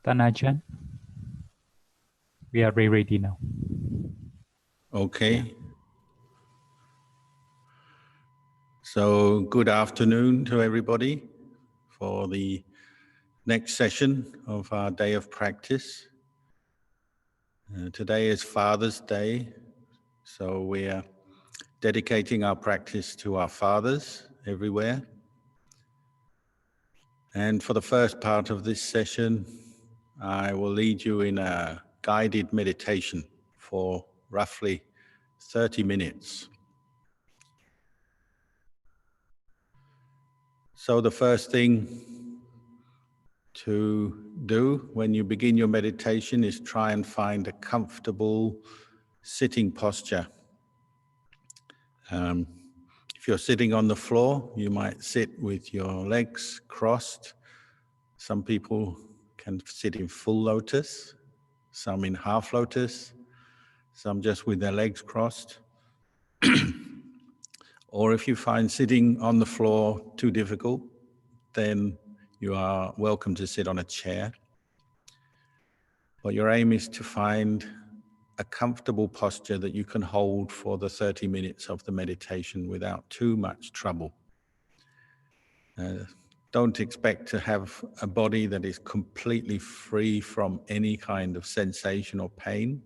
Ajahn, we are ready now. Okay. Yeah. So good afternoon to everybody for the next session of our day of practice. Today is Father's Day, so we are dedicating our practice to our fathers everywhere. And for the first part of this session, I will lead you in a guided meditation for roughly 30 minutes. So the first thing to do when you begin your meditation is try and find a comfortable sitting posture. If you're sitting on the floor, you might sit with your legs crossed. Some people can sit in full lotus, some in half lotus, some just with their legs crossed. Or if you find sitting on the floor too difficult, then you are welcome to sit on a chair. But your aim is to find a comfortable posture that you can hold for the 30 minutes of the meditation without too much trouble. Don't expect to have a body that is completely free from any kind of sensation or pain.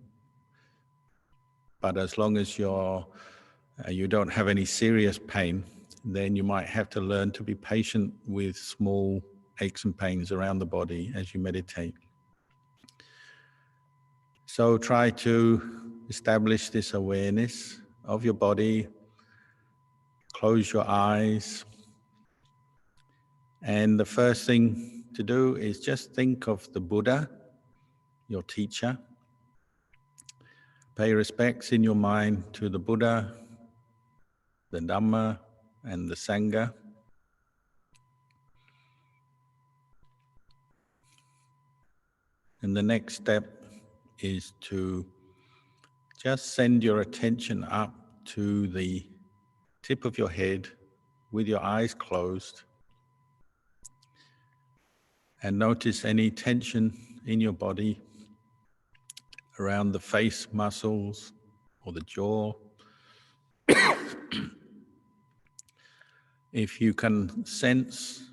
But as long as you don't have any serious pain, then you might have to learn to be patient with small aches and pains around the body as you meditate. So try to establish this awareness of your body. Close your eyes. And the first thing to do is just think of the Buddha, your teacher. Pay respects in your mind to the Buddha, the Dhamma, and the Sangha. And the next step is to just send your attention up to the tip of your head with your eyes closed. And notice any tension in your body around the face muscles or the jaw. If you can sense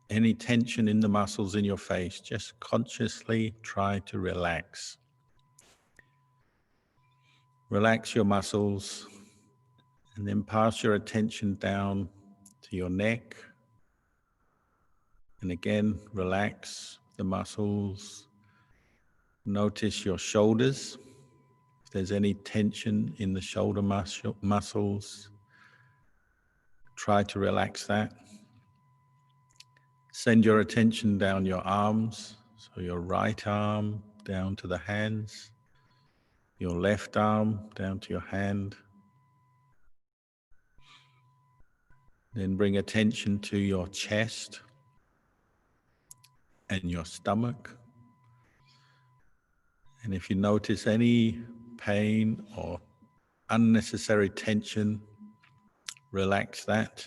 any tension in the muscles in your face, just consciously try to relax. Relax your muscles and then pass your attention down to your neck. And again, relax the muscles. Notice your shoulders. If there's any tension in the shoulder muscles, try to relax that. Send your attention down your arms, so your right arm down to the hands, your left arm down to your hand. Then bring attention to your chest and your stomach. And if you notice any pain or unnecessary tension, relax that.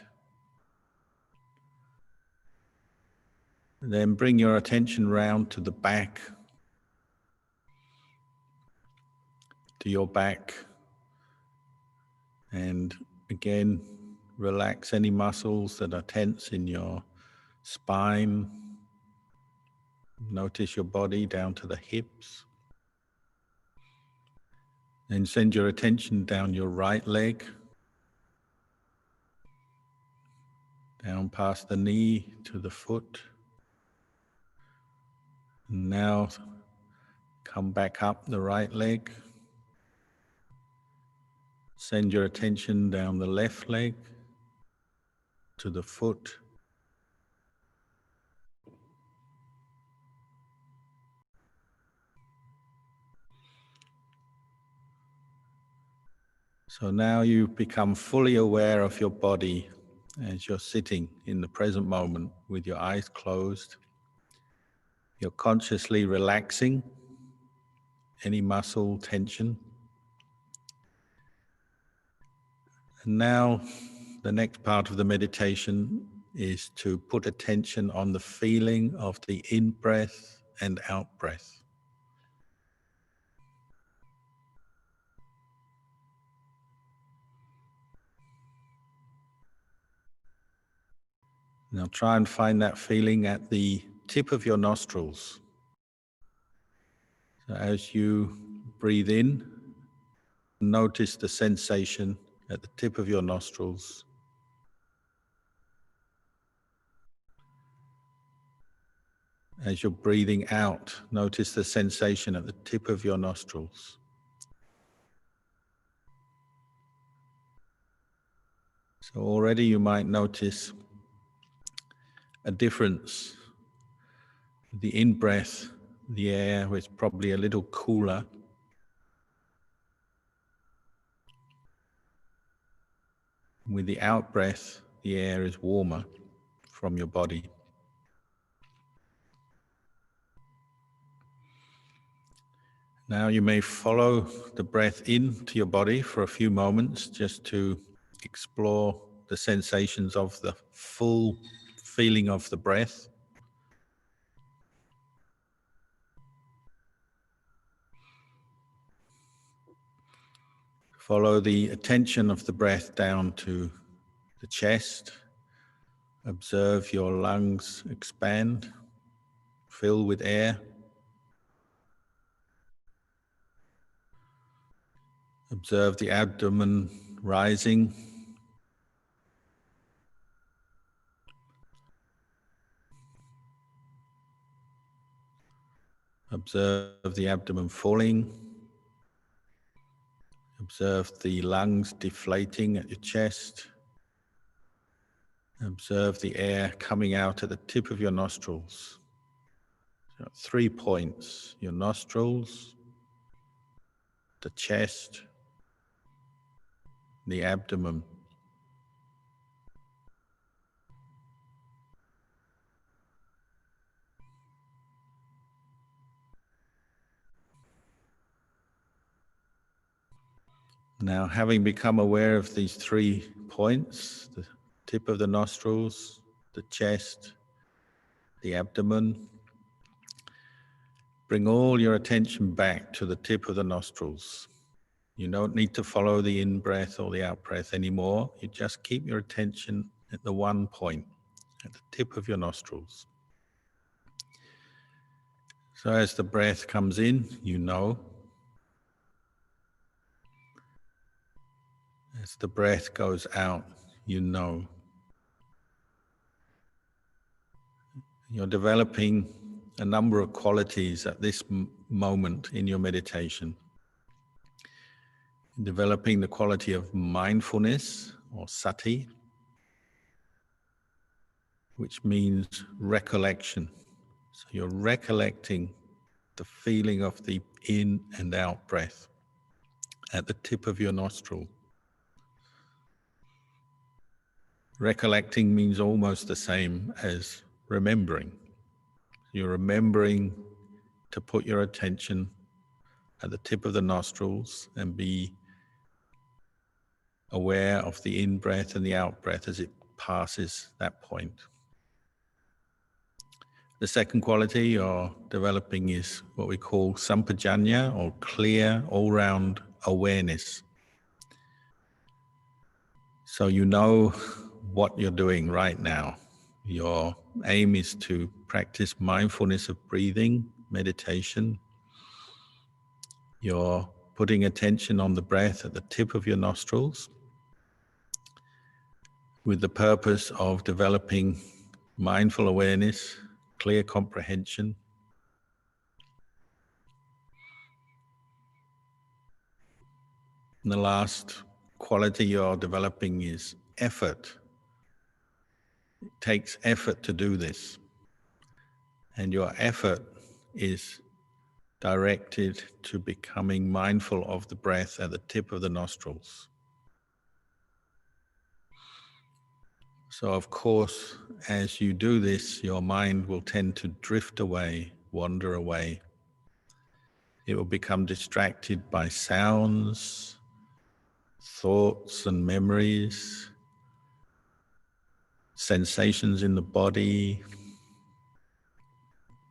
And then bring your attention round to the back, to your back. And again, relax any muscles that are tense in your spine. Notice your body down to the hips. Then send your attention down your right leg, down past the knee to the foot. And now come back up the right leg. Send your attention down the left leg to the foot. So now you become fully aware of your body as you're sitting in the present moment with your eyes closed. You're consciously relaxing any muscle tension. And now the next part of the meditation is to put attention on the feeling of the in-breath and out breath. Now try and find that feeling at the tip of your nostrils. So as you breathe in, notice the sensation at the tip of your nostrils. As you're breathing out, notice the sensation at the tip of your nostrils. So already you might notice a difference. The in-breath, the air is probably a little cooler. With the out-breath, the air is warmer from your body. Now you may follow the breath into your body for a few moments just to explore the sensations of the full feeling of the breath. Follow the attention of the breath down to the chest. Observe your lungs expand, fill with air. Observe the abdomen rising. Observe the abdomen falling. Observe the lungs deflating at your chest. Observe the air coming out at the tip of your nostrils. So 3 points: your nostrils, the chest, the abdomen. Now, having become aware of these 3 points, the tip of the nostrils, the chest, the abdomen, bring all your attention back to the tip of the nostrils. You don't need to follow the in-breath or the out-breath anymore. You just keep your attention at the 1 point, at the tip of your nostrils. So as the breath comes in, you know. As the breath goes out, you know. You're developing a number of qualities at this moment in your meditation. Developing the quality of mindfulness or sati, which means recollection. So you're recollecting the feeling of the in and out breath at the tip of your nostril. Recollecting means almost the same as remembering. You're remembering to put your attention at the tip of the nostrils and be aware of the in-breath and the out-breath as it passes that point. The second quality you're developing is what we call sampajanya, or clear, all-round awareness. So you know what you're doing right now. Your aim is to practice mindfulness of breathing, meditation. You're putting attention on the breath at the tip of your nostrils with the purpose of developing mindful awareness, clear comprehension. And the last quality you're developing is effort. It takes effort to do this. And your effort is directed to becoming mindful of the breath at the tip of the nostrils. So of course, as you do this, your mind will tend to drift away, wander away. It will become distracted by sounds, thoughts and memories, sensations in the body,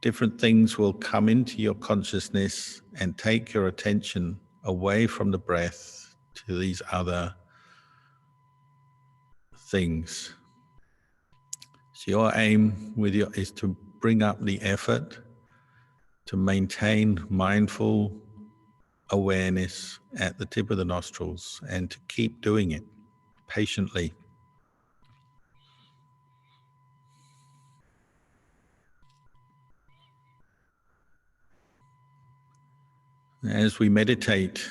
different things will come into your consciousness and take your attention away from the breath to these other things. So your aim is to bring up the effort to maintain mindful awareness at the tip of the nostrils and to keep doing it patiently. As we meditate,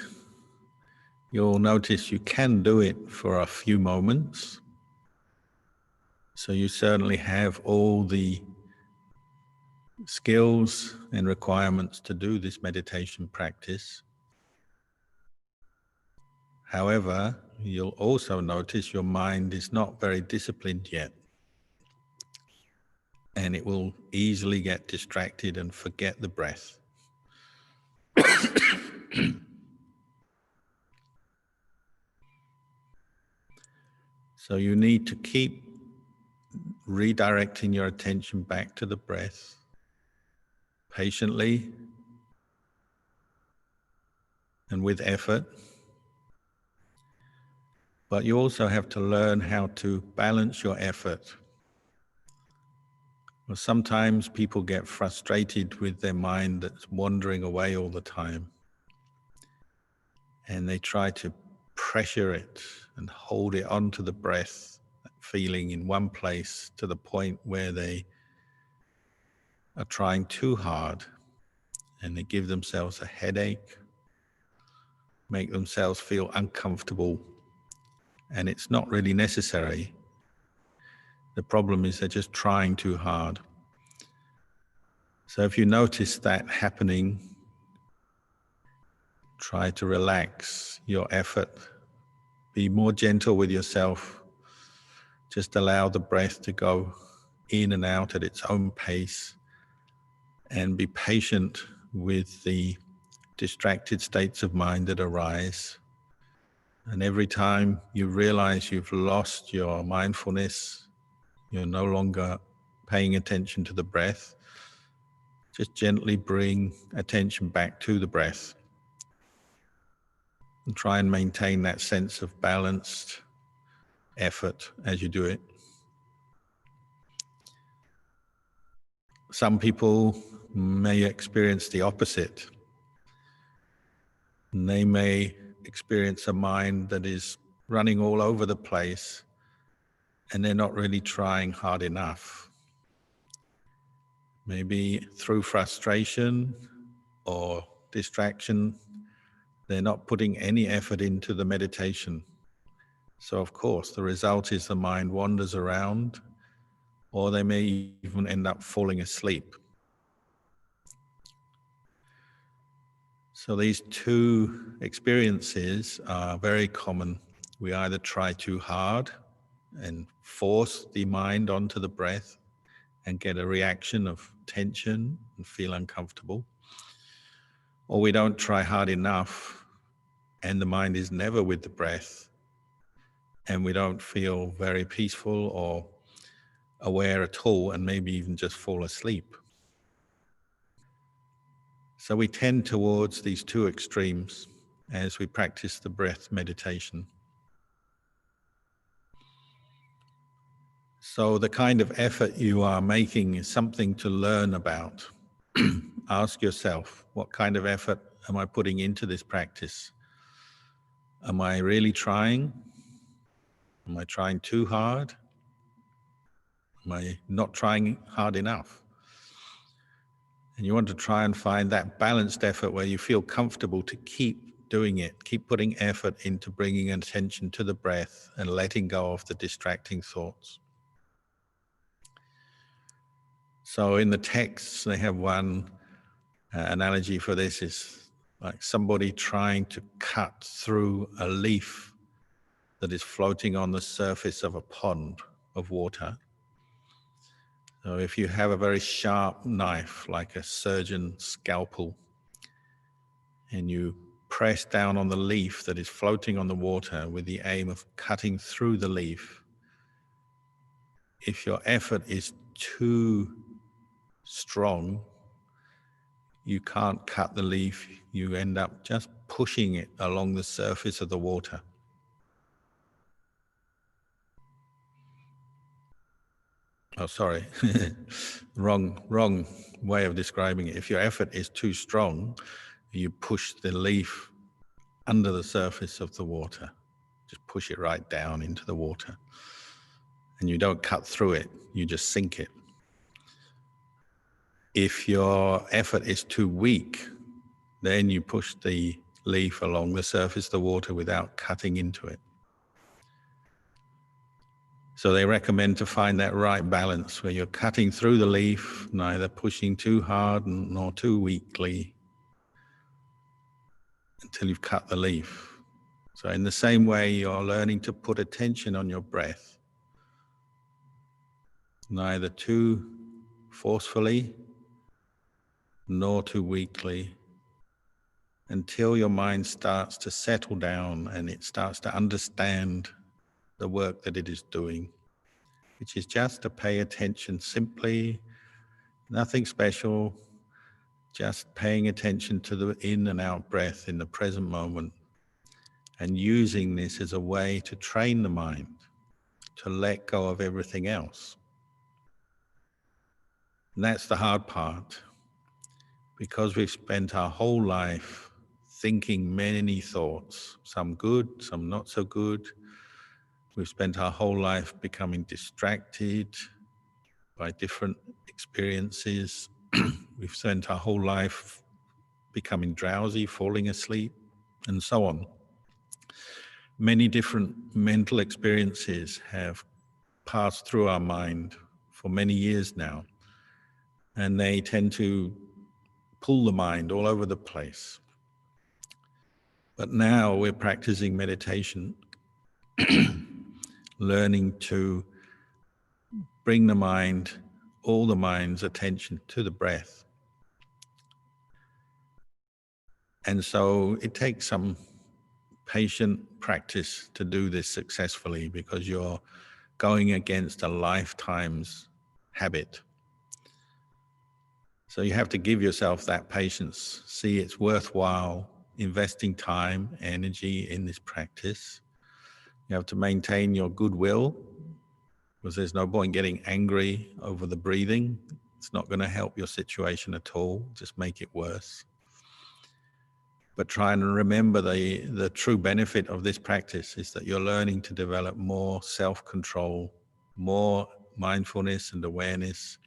you'll notice you can do it for a few moments. So you certainly have all the skills and requirements to do this meditation practice. However, you'll also notice your mind is not very disciplined yet, and it will easily get distracted and forget the breath. So you need to keep redirecting your attention back to the breath patiently and with effort. But you also have to learn how to balance your effort. Well, sometimes people get frustrated with their mind that's wandering away all the time, and they try to pressure it and hold it onto the breath, feeling in one place to the point where they are trying too hard, and they give themselves a headache, make themselves feel uncomfortable, and it's not really necessary. The problem is they're just trying too hard. So if you notice that happening, try to relax your effort, be more gentle with yourself, just allow the breath to go in and out at its own pace, and be patient with the distracted states of mind that arise. And every time you realize you've lost your mindfulness, you're no longer paying attention to the breath, just gently bring attention back to the breath and try and maintain that sense of balanced effort as you do it. Some people may experience the opposite. And they may experience a mind that is running all over the place and they're not really trying hard enough. Maybe through frustration or distraction, they're not putting any effort into the meditation. So of course, the result is the mind wanders around, or they may even end up falling asleep. So these two experiences are very common. We either try too hard and force the mind onto the breath and get a reaction of tension and feel uncomfortable, or we don't try hard enough and the mind is never with the breath and we don't feel very peaceful or aware at all, and maybe even just fall asleep. So we tend towards these two extremes as we practice the breath meditation. So the kind of effort you are making is something to learn about. Ask yourself, what kind of effort am I putting into this practice? Am I really trying? Am I trying too hard? Am I not trying hard enough? And you want to try and find that balanced effort where you feel comfortable to keep doing it, keep putting effort into bringing attention to the breath and letting go of the distracting thoughts. So in the texts, they have one analogy for this is like somebody trying to cut through a leaf that is floating on the surface of a pond of water. So if you have a very sharp knife, like a surgeon's scalpel, and you press down on the leaf that is floating on the water with the aim of cutting through the leaf, if your effort is too strong, you can't cut the leaf, you end up just pushing it along the surface of the water. Oh, sorry, wrong way of describing it. If your effort is too strong, you push the leaf under the surface of the water. Just push it right down into the water. And you don't cut through it, you just sink it. If your effort is too weak, then you push the leaf along the surface of the water without cutting into it. So they recommend to find that right balance where you're cutting through the leaf, neither pushing too hard nor too weakly until you've cut the leaf. So in the same way, you're learning to put attention on your breath, neither too forcefully nor too weakly, until your mind starts to settle down and it starts to understand the work that it is doing, which is just to pay attention simply, nothing special, just paying attention to the in and out breath in the present moment, and using this as a way to train the mind to let go of everything else. And that's the hard part, because we've spent our whole life thinking many thoughts, some good, some not so good. We've spent our whole life becoming distracted by different experiences. We've spent our whole life becoming drowsy, falling asleep, and so on. Many different mental experiences have passed through our mind for many years now, and they tend to pull the mind all over the place. But now we're practicing meditation, learning to bring the mind, all the mind's attention to the breath. And so it takes some patient practice to do this successfully, because you're going against a lifetime's habit. So you have to give yourself that patience, see it's worthwhile investing time, energy in this practice. You have to maintain your goodwill, because there's no point getting angry over the breathing. It's not going to help your situation at all, just make it worse. But try and remember the true benefit of this practice is that you're learning to develop more self-control, more mindfulness and awareness,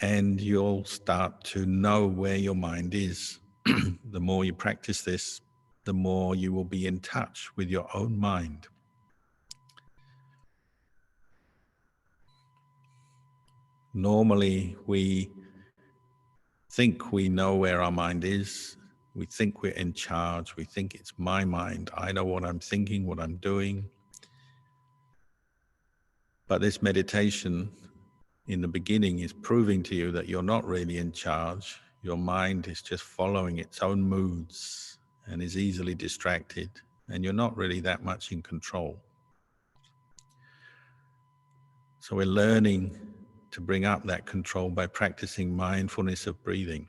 and you'll start to know where your mind is. The more you practice this, the more you will be in touch with your own mind. Normally, we think we know where our mind is. We think we're in charge. We think it's my mind. I know what I'm thinking, what I'm doing. But this meditation in the beginning is proving to you that you're not really in charge. Your mind is just following its own moods and is easily distracted, and you're not really that much in control. So we're learning to bring up that control by practicing mindfulness of breathing,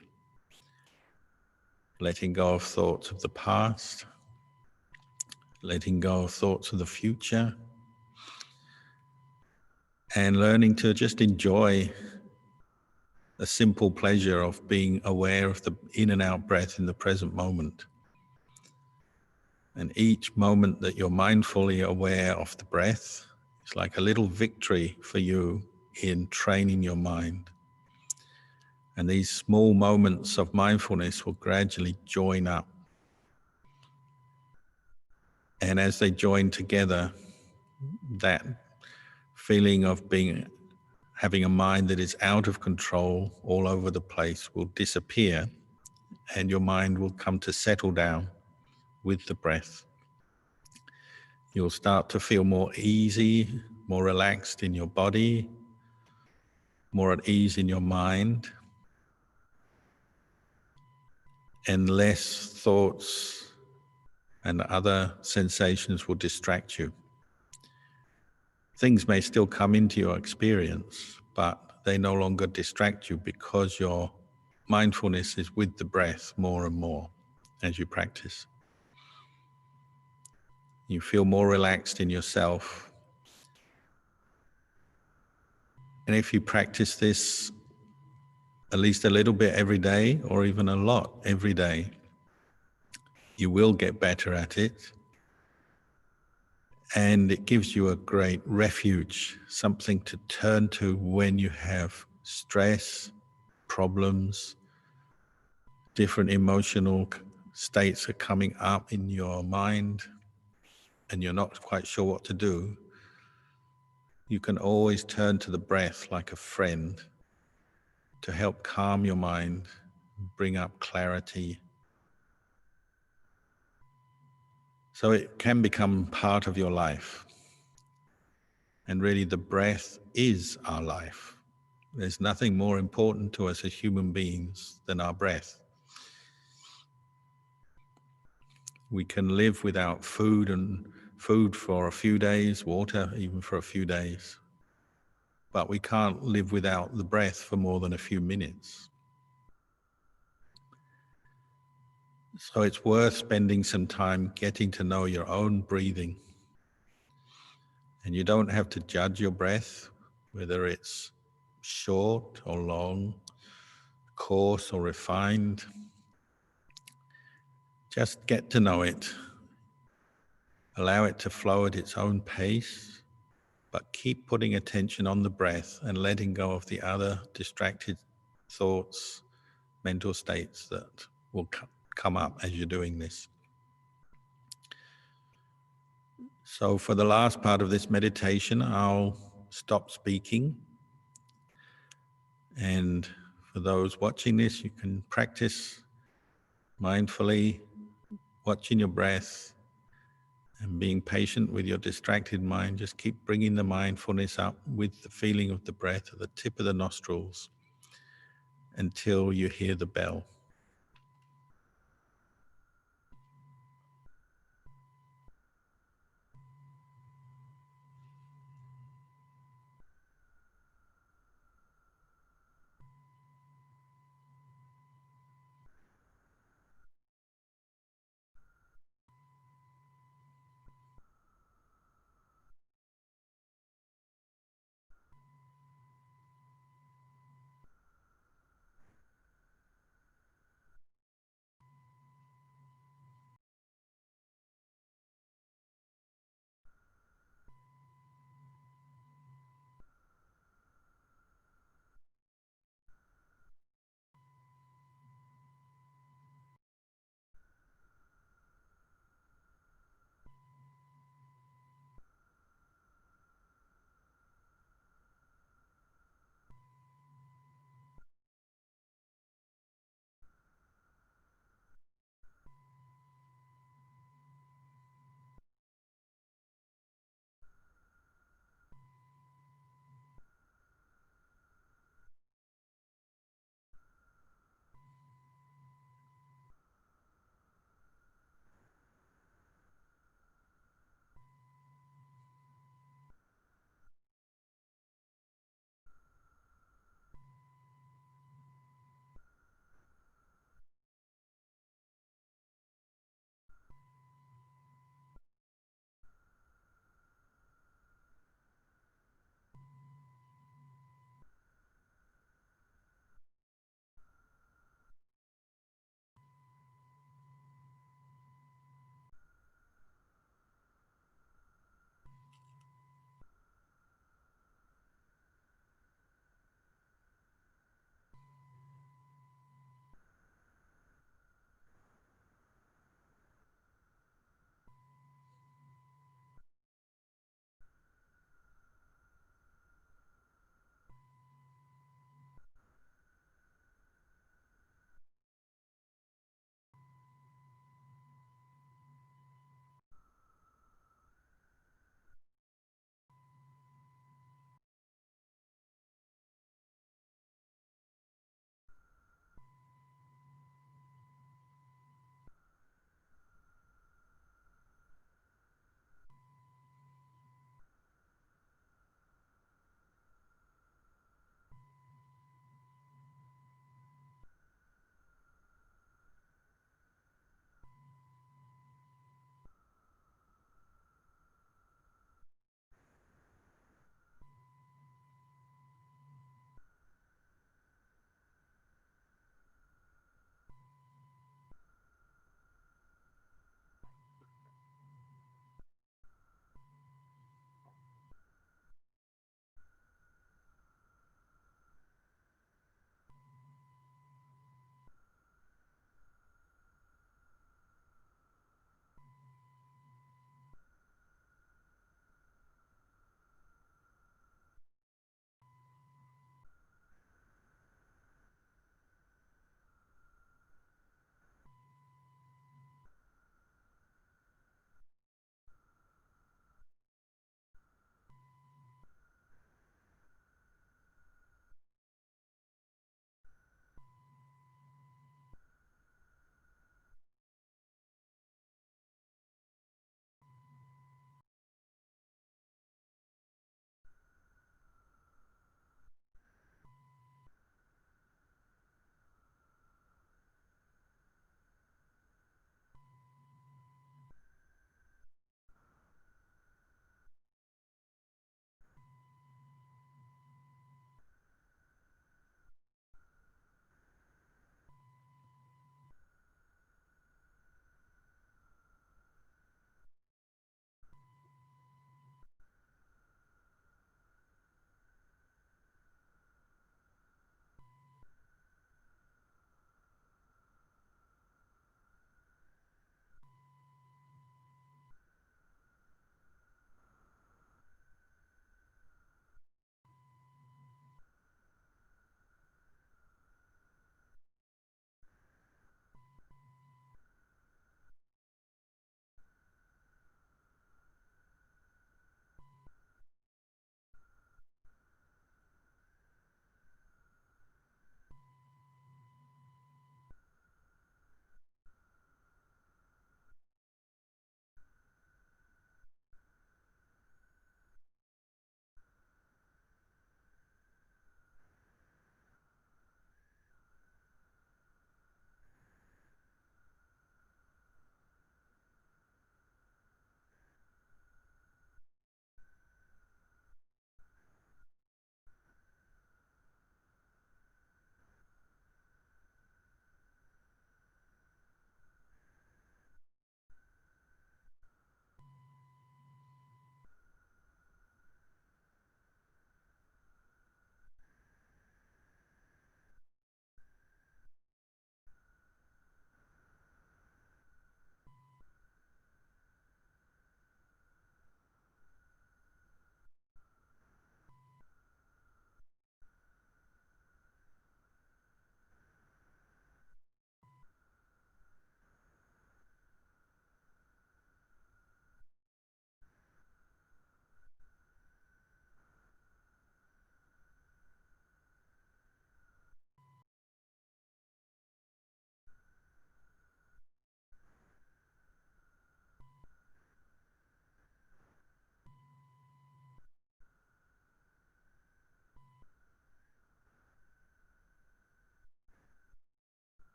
letting go of thoughts of the past, letting go of thoughts of the future, and learning to just enjoy the simple pleasure of being aware of the in and out breath in the present moment. And each moment that you're mindfully aware of the breath is like a little victory for you in training your mind. And these small moments of mindfulness will gradually join up. And as they join together, that feeling of having a mind that is out of control all over the place will disappear, and your mind will come to settle down with the breath. You'll start to feel more easy, more relaxed in your body, more at ease in your mind, and less thoughts and other sensations will distract you. Things may still come into your experience, but they no longer distract you because you're mindfulness is with the breath more and more as you practice. You feel more relaxed in yourself. And if you practice this at least a little bit every day, or even a lot every day, you will get better at it. And it gives you a great refuge, something to turn to when you have stress, problems, different emotional states are coming up in your mind, and you're not quite sure what to do. You can always turn to the breath like a friend to help calm your mind, bring up clarity. So it can become part of your life. And really the breath is our life. There's nothing more important to us as human beings than our breath. We can live without food for a few days, water even for a few days. But we can't live without the breath for more than a few minutes. So it's worth spending some time getting to know your own breathing. And you don't have to judge your breath, whether it's short or long, coarse or refined. Just get to know it. Allow it to flow at its own pace, but keep putting attention on the breath and letting go of the other distracted thoughts, mental states that will come up as you're doing this. So for the last part of this meditation, I'll stop speaking. And for those watching this, you can practice mindfully watching your breath and being patient with your distracted mind. Just keep bringing the mindfulness up with the feeling of the breath at the tip of the nostrils until you hear the bell.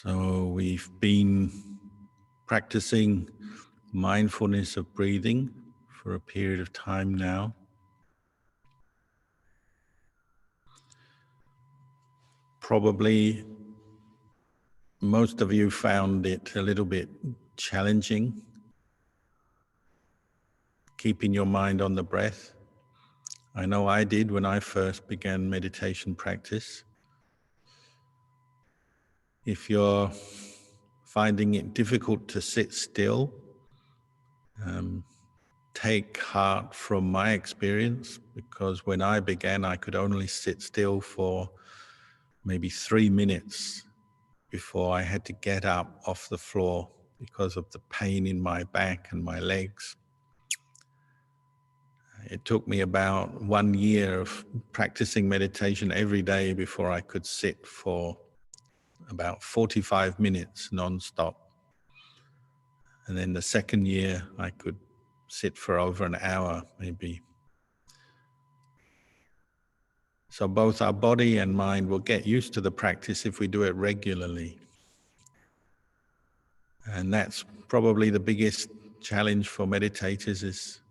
So we've been practicing mindfulness of breathing for a period of time now. Probably most of you found it a little bit challenging, keeping your mind on the breath. I know I did when I first began meditation practice. If you're finding it difficult to sit still, take heart from my experience, because when I began, I could only sit still for maybe 3 minutes before I had to get up off the floor because of the pain in my back and my legs. It took me about 1 year of practicing meditation every day before I could sit for about 45 minutes non-stop. And then the second year, I could sit for over an hour, maybe. So both our body and mind will get used to the practice if we do it regularly. And that's probably the biggest challenge for meditators, is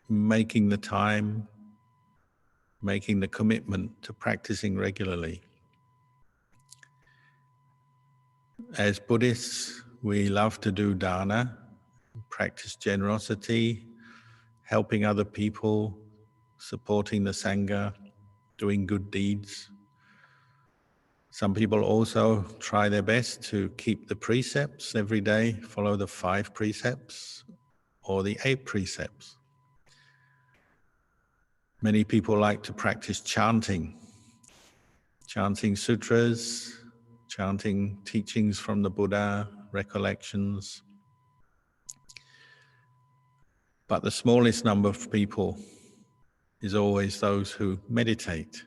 making the time, making the commitment to practicing regularly. As Buddhists, we love to do dana, practice generosity, helping other people, supporting the Sangha, doing good deeds. Some people also try their best to keep the precepts every day, follow the 5 precepts or the 8 precepts. Many people like to practice chanting sutras, chanting teachings from the Buddha, recollections. But the smallest number of people is always those who meditate.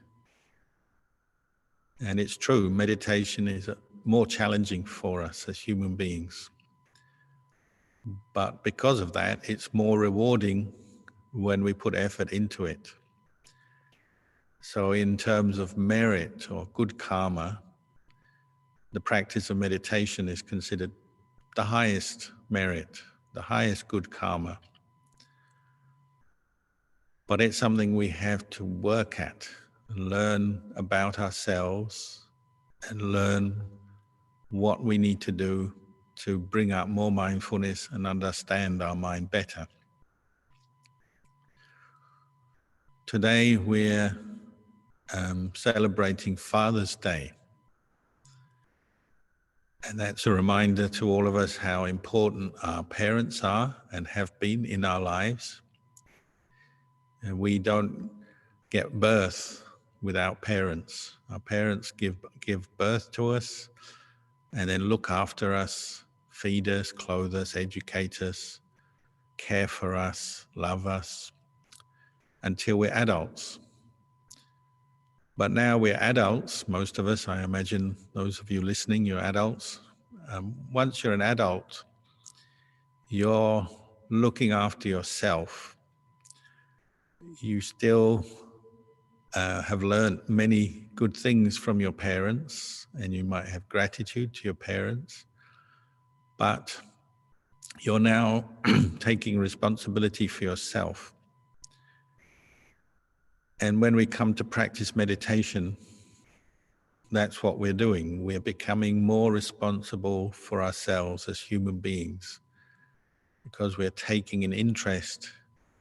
And it's true, meditation is more challenging for us as human beings. But because of that, it's more rewarding when we put effort into it. So in terms of merit or good karma, the practice of meditation is considered the highest merit, the highest good karma. But it's something we have to work at, and learn about ourselves, and learn what we need to do to bring up more mindfulness and understand our mind better. Today we're celebrating Father's Day. And that's a reminder to all of us how important our parents are and have been in our lives. And we don't get birth without parents. Our parents give birth to us and then look after us, feed us, clothe us, educate us, care for us, love us, until we're adults. But now we're adults, most of us, I imagine those of you listening, you're adults. Once you're an adult, you're looking after yourself. You still have learned many good things from your parents, and you might have gratitude to your parents, but you're now taking responsibility for yourself. And when we come to practice meditation, that's what we're doing. We're becoming more responsible for ourselves as human beings, because we're taking an interest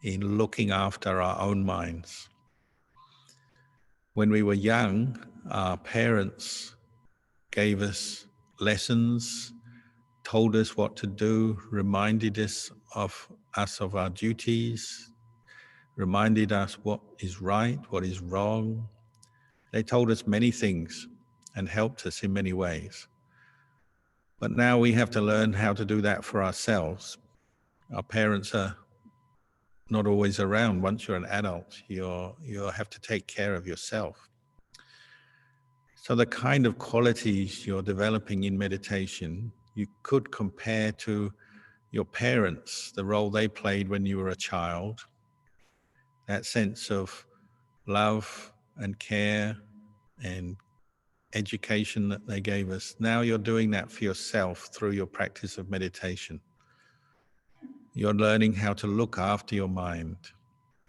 in looking after our own minds. When we were young, our parents gave us lessons, told us what to do, reminded us of our duties, reminded us what is right, what is wrong. They told us many things and helped us in many ways. But now we have to learn how to do that for ourselves. Our parents are not always around. Once you're an adult, you have to take care of yourself. So the kind of qualities you're developing in meditation, you could compare to your parents, the role they played when you were a child. That sense of love and care and education that they gave us. Now you're doing that for yourself through your practice of meditation. You're learning how to look after your mind,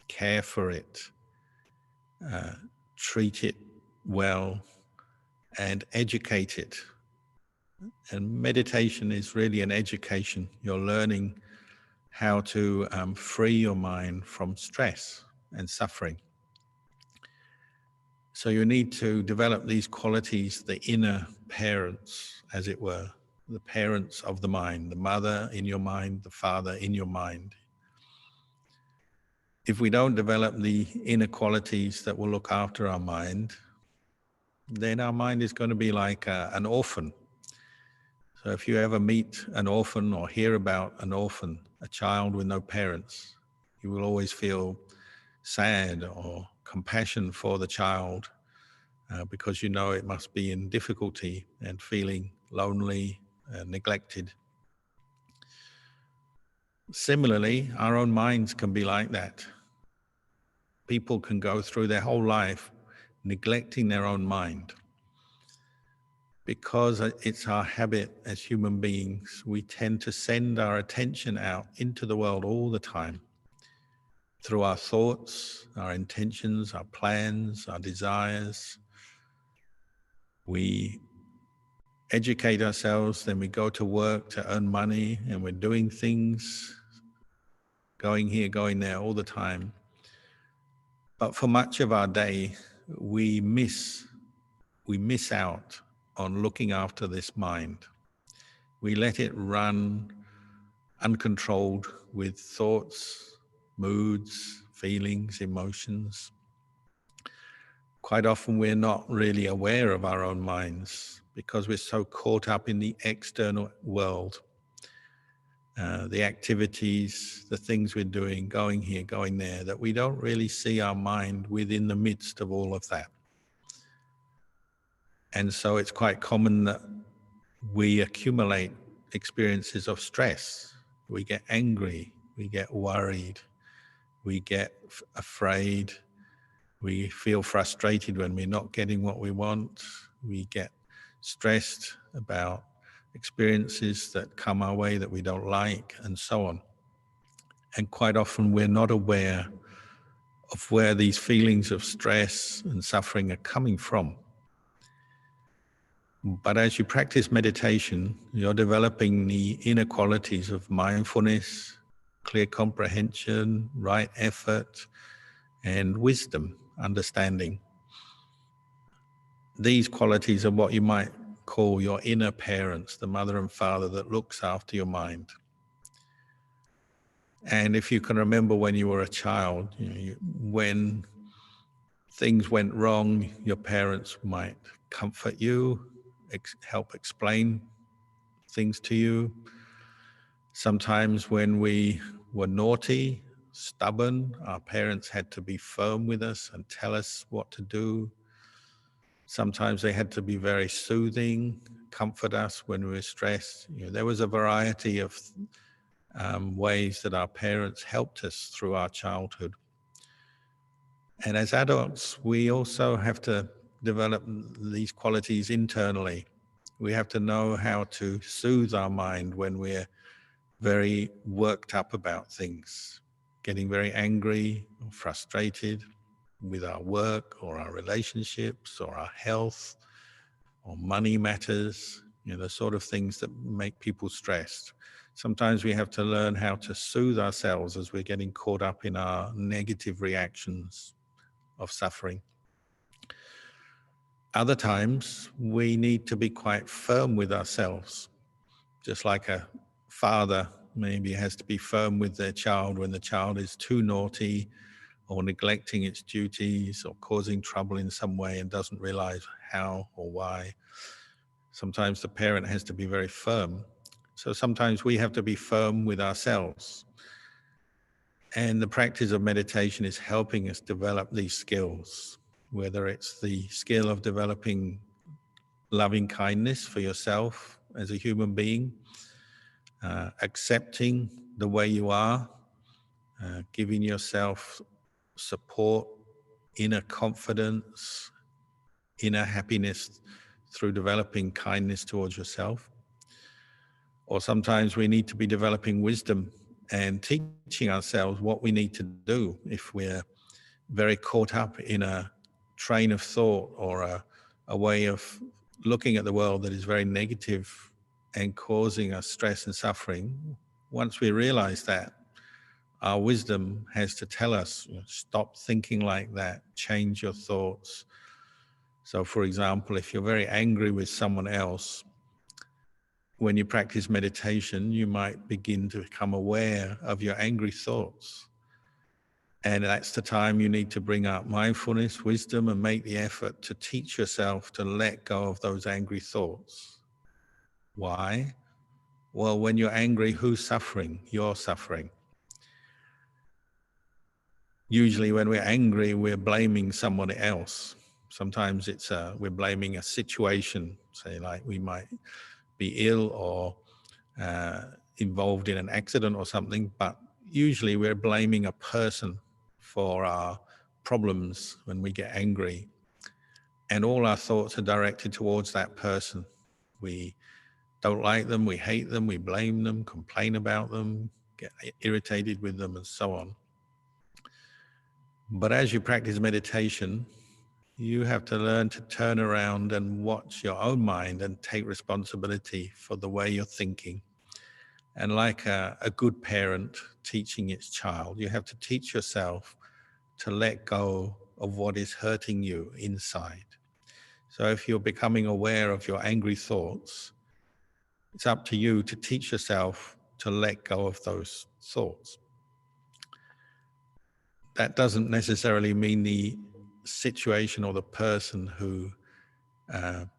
care for it, treat it well, and educate it. And meditation is really an education. You're learning how to free your mind from stress and suffering. So you need to develop these qualities, the inner parents, as it were, the parents of the mind, the mother in your mind, the father in your mind. If we don't develop the inner qualities that will look after our mind, then our mind is going to be like an orphan. So if you ever meet an orphan or hear about an orphan, a child with no parents, you will always feel sad or compassion for the child because you know it must be in difficulty and feeling lonely and neglected. Similarly, our own minds can be like that. People can go through their whole life neglecting their own mind. Because it's our habit as human beings, we tend to send our attention out into the world all the time through our thoughts, our intentions, our plans, our desires. We educate ourselves, then we go to work to earn money, and we're doing things, going here, going there all the time. But for much of our day, we miss out on looking after this mind. We let it run uncontrolled with thoughts, moods, feelings, emotions. Quite often we're not really aware of our own minds because we're so caught up in the external world, the activities, the things we're doing, going here, going there, that we don't really see our mind within the midst of all of that. And so it's quite common that we accumulate experiences of stress. We get angry, we get worried, we get afraid, we feel frustrated when we're not getting what we want, we get stressed about experiences that come our way that we don't like, and so on. And quite often we're not aware of where these feelings of stress and suffering are coming from. But as you practice meditation, you're developing the inner qualities of mindfulness, clear comprehension, right effort, and wisdom, understanding. These qualities are what you might call your inner parents, the mother and father that looks after your mind. And if you can remember when you were a child, when things went wrong, your parents might comfort you, help explain things to you. Sometimes when we were naughty, stubborn, our parents had to be firm with us and tell us what to do. Sometimes they had to be very soothing, comfort us when we were stressed. There was a variety of ways that our parents helped us through our childhood. And as adults, we also have to develop these qualities internally. We have to know how to soothe our mind when we're very worked up about things, getting very angry or frustrated with our work or our relationships or our health or money matters, the sort of things that make people stressed. Sometimes we have to learn how to soothe ourselves as we're getting caught up in our negative reactions of suffering. Other times, we need to be quite firm with ourselves, just like a father maybe has to be firm with their child when the child is too naughty or neglecting its duties or causing trouble in some way and doesn't realize how or why. Sometimes the parent has to be very firm. So sometimes we have to be firm with ourselves. And the practice of meditation is helping us develop these skills, whether it's the skill of developing loving kindness for yourself as a human being, accepting the way you are, giving yourself support, inner confidence, inner happiness through developing kindness towards yourself. Or sometimes we need to be developing wisdom and teaching ourselves what we need to do if we're very caught up in a train of thought or a way of looking at the world that is very negative and causing us stress and suffering. Once we realize that, our wisdom has to tell us, stop thinking like that, change your thoughts. So for example, if you're very angry with someone else, when you practice meditation, you might begin to become aware of your angry thoughts. And that's the time you need to bring up mindfulness, wisdom, and make the effort to teach yourself to let go of those angry thoughts. Why? Well, when you're angry, who's suffering? You're suffering. Usually when we're angry, we're blaming someone else. Sometimes it's we're blaming a situation, say like we might be ill or involved in an accident or something, but usually we're blaming a person for our problems when we get angry. And all our thoughts are directed towards that person. We don't like them, we hate them, we blame them, complain about them, get irritated with them, and so on. But as you practice meditation, you have to learn to turn around and watch your own mind and take responsibility for the way you're thinking. And like a good parent teaching its child, you have to teach yourself to let go of what is hurting you inside. So if you're becoming aware of your angry thoughts, it's up to you to teach yourself to let go of those thoughts. That doesn't necessarily mean the situation or the person who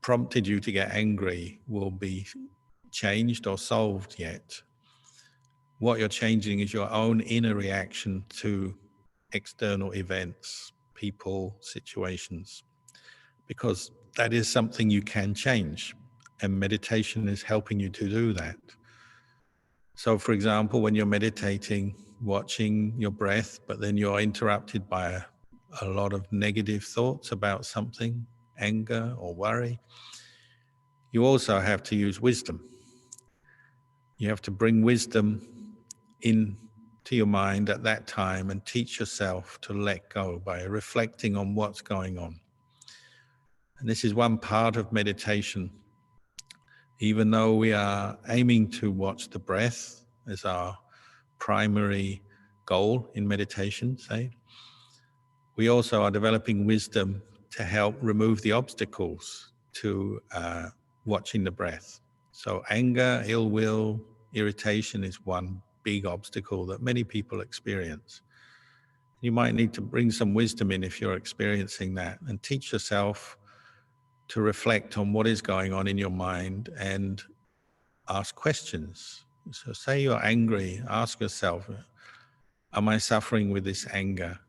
prompted you to get angry will be changed or solved yet. What you're changing is your own inner reaction to external events, people, situations, because that is something you can change, and meditation is helping you to do that. So for example, when you're meditating, watching your breath, but then you're interrupted by a lot of negative thoughts about something, anger or worry, you also have to use wisdom. You have to bring wisdom into your mind at that time and teach yourself to let go by reflecting on what's going on. And this is one part of meditation. Even though we are aiming to watch the breath as our primary goal in meditation, say, we also are developing wisdom to help remove the obstacles to watching the breath. So anger, ill will, irritation is one big obstacle that many people experience. You might need to bring some wisdom in if you're experiencing that, and teach yourself to reflect on what is going on in your mind and ask questions. So say you're angry, ask yourself, am I suffering with this anger?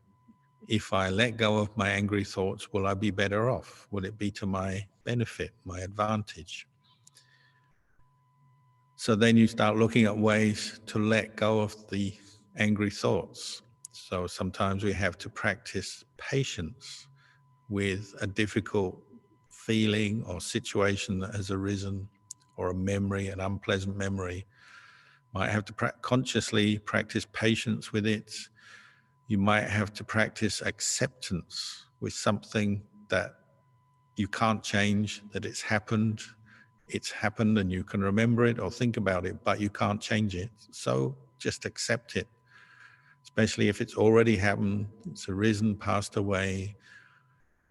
If I let go of my angry thoughts, will I be better off? Will it be to my benefit, my advantage? So then you start looking at ways to let go of the angry thoughts. So sometimes we have to practice patience with a difficult feeling or situation that has arisen, or a memory, an unpleasant memory. Might have to consciously practice patience with it. You might have to practice acceptance with something that you can't change, that it's happened and you can remember it or think about it, but you can't change it. So just accept it, especially if it's already happened, it's arisen, passed away,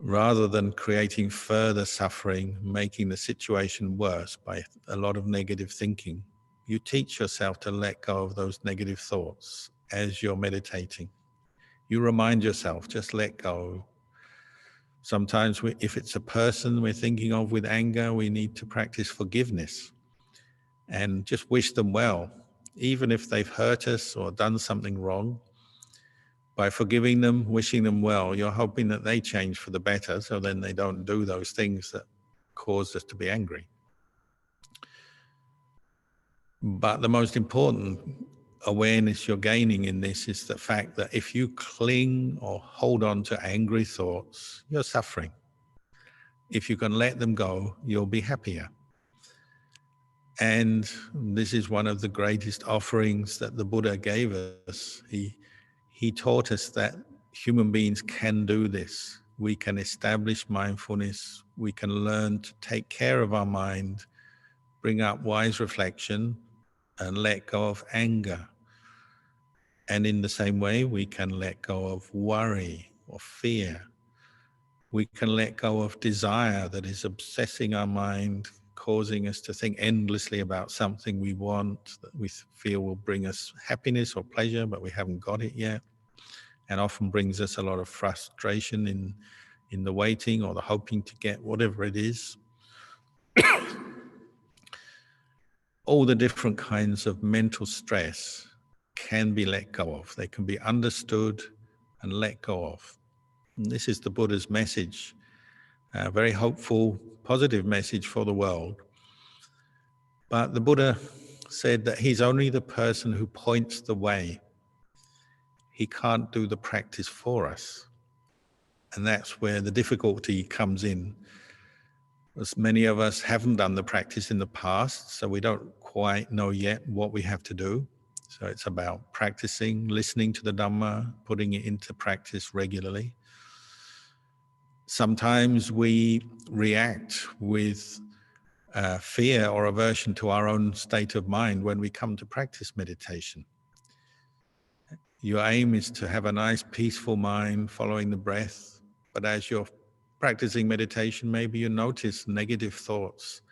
rather than creating further suffering, making the situation worse by a lot of negative thinking. You teach yourself to let go of those negative thoughts as you're meditating. You remind yourself, just let go. Sometimes if it's a person we're thinking of with anger, we need to practice forgiveness and just wish them well, even if they've hurt us or done something wrong. By forgiving them, wishing them well, you're hoping that they change for the better, so then they don't do those things that cause us to be angry. But the most important awareness you're gaining in this is the fact that if you cling or hold on to angry thoughts, you're suffering. if you can let them go, you'll be happier. And this is one of the greatest offerings that the Buddha gave us. He taught us that human beings can do this. We can establish mindfulness. We can learn to take care of our mind, bring up wise reflection, and let go of anger. And in the same way, we can let go of worry or fear. We can let go of desire that is obsessing our mind, causing us to think endlessly about something we want, that we feel will bring us happiness or pleasure, but we haven't got it yet. And often brings us a lot of frustration in the waiting or the hoping to get whatever it is. All the different kinds of mental stress can be let go of. They can be understood and let go of. And this is the Buddha's message, a very hopeful, positive message for the world. But the Buddha said that he's only the person who points the way. He can't do the practice for us. And that's where the difficulty comes in. As many of us haven't done the practice in the past, so we don't quite know yet what we have to do. So it's about practicing, listening to the Dhamma, putting it into practice regularly. Sometimes we react with fear or aversion to our own state of mind when we come to practice meditation. Your aim is to have a nice peaceful mind following the breath, but as you're practicing meditation, maybe you notice negative thoughts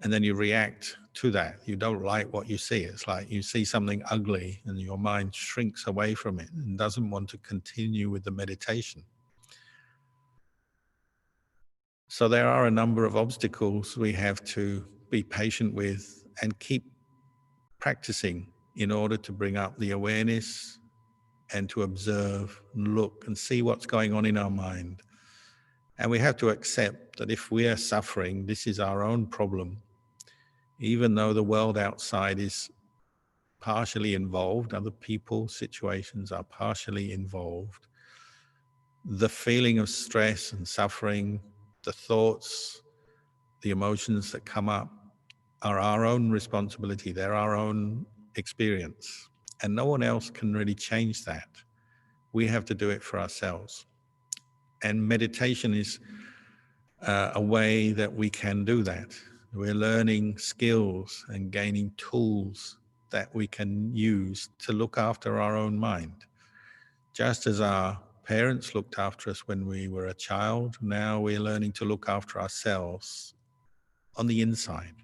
and then you react to that. You don't like what you see. It's like you see something ugly and your mind shrinks away from it and doesn't want to continue with the meditation. So there are a number of obstacles we have to be patient with and keep practicing in order to bring up the awareness and to observe and look and see what's going on in our mind. And we have to accept that if we are suffering, this is our own problem. Even though the world outside is partially involved, other people, situations are partially involved, the feeling of stress and suffering, the thoughts, the emotions that come up are our own responsibility. They're our own experience. And no one else can really change that. We have to do it for ourselves. And meditation is a way that we can do that. We're learning skills and gaining tools that we can use to look after our own mind. Just as our parents looked after us when we were a child, now we're learning to look after ourselves on the inside.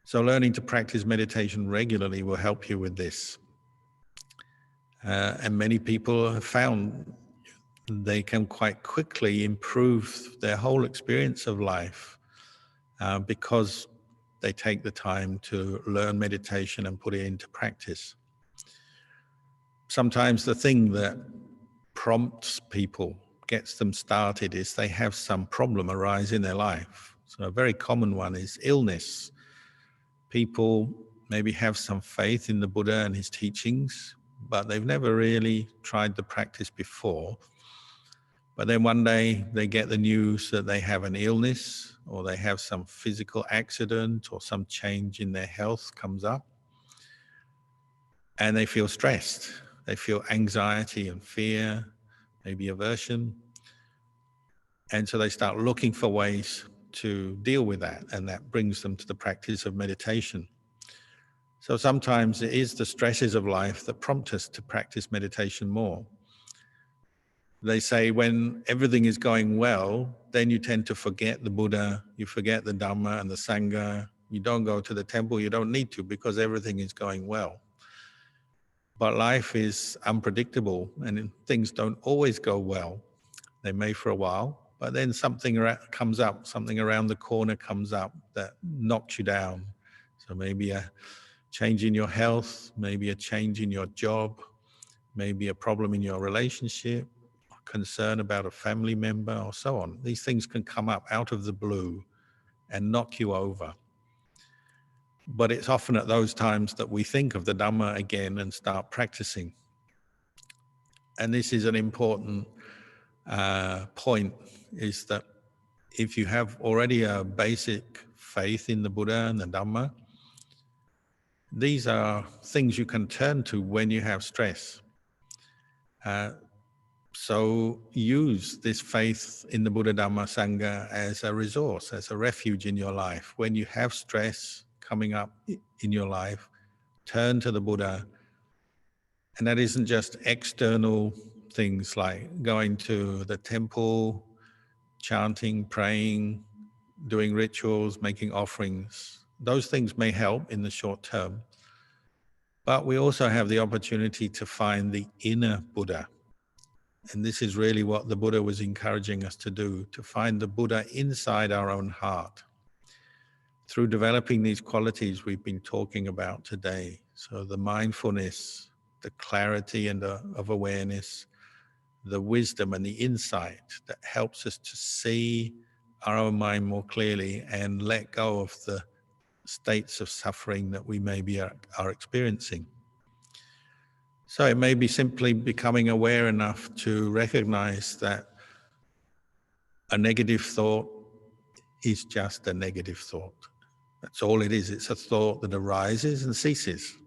So learning to practice meditation regularly will help you with this. And many people have found they can quite quickly improve their whole experience of life because they take the time to learn meditation and put it into practice. Sometimes the thing that prompts people, gets them started, is they have some problem arise in their life. So a very common one is illness. People maybe have some faith in the Buddha and his teachings, but they've never really tried the practice before. But then one day they get the news that they have an illness or they have some physical accident or some change in their health comes up, and they feel stressed. They feel anxiety and fear, maybe aversion. And so they start looking for ways to deal with that, and that brings them to the practice of meditation. So sometimes it is the stresses of life that prompt us to practice meditation more. They say when everything is going well, then you tend to forget the Buddha, you forget the Dhamma and the Sangha. You don't go to the temple, you don't need to because everything is going well. But life is unpredictable and things don't always go well. They may for a while, but then something comes up, something around the corner comes up that knocks you down. So maybe a change in your health, maybe a change in your job, maybe a problem in your relationship, concern about a family member or so on. These things can come up out of the blue and knock you over. But it's often at those times that we think of the Dhamma again and start practicing. And this is an important point is that if you have already a basic faith in the Buddha and the Dhamma, these are things you can turn to when you have stress. So use this faith in the Buddha, Dhamma, Sangha as a resource, as a refuge in your life. When you have stress coming up in your life, turn to the Buddha. And that isn't just external things like going to the temple, chanting, praying, doing rituals, making offerings. Those things may help in the short term. But we also have the opportunity to find the inner Buddha. And this is really what the Buddha was encouraging us to do, to find the Buddha inside our own heart through developing these qualities we've been talking about today. So the mindfulness, the clarity and of awareness, the wisdom and the insight that helps us to see our own mind more clearly and let go of the states of suffering that we maybe are experiencing. So it may be simply becoming aware enough to recognize that a negative thought is just a negative thought. That's all it is. It's a thought that arises and ceases.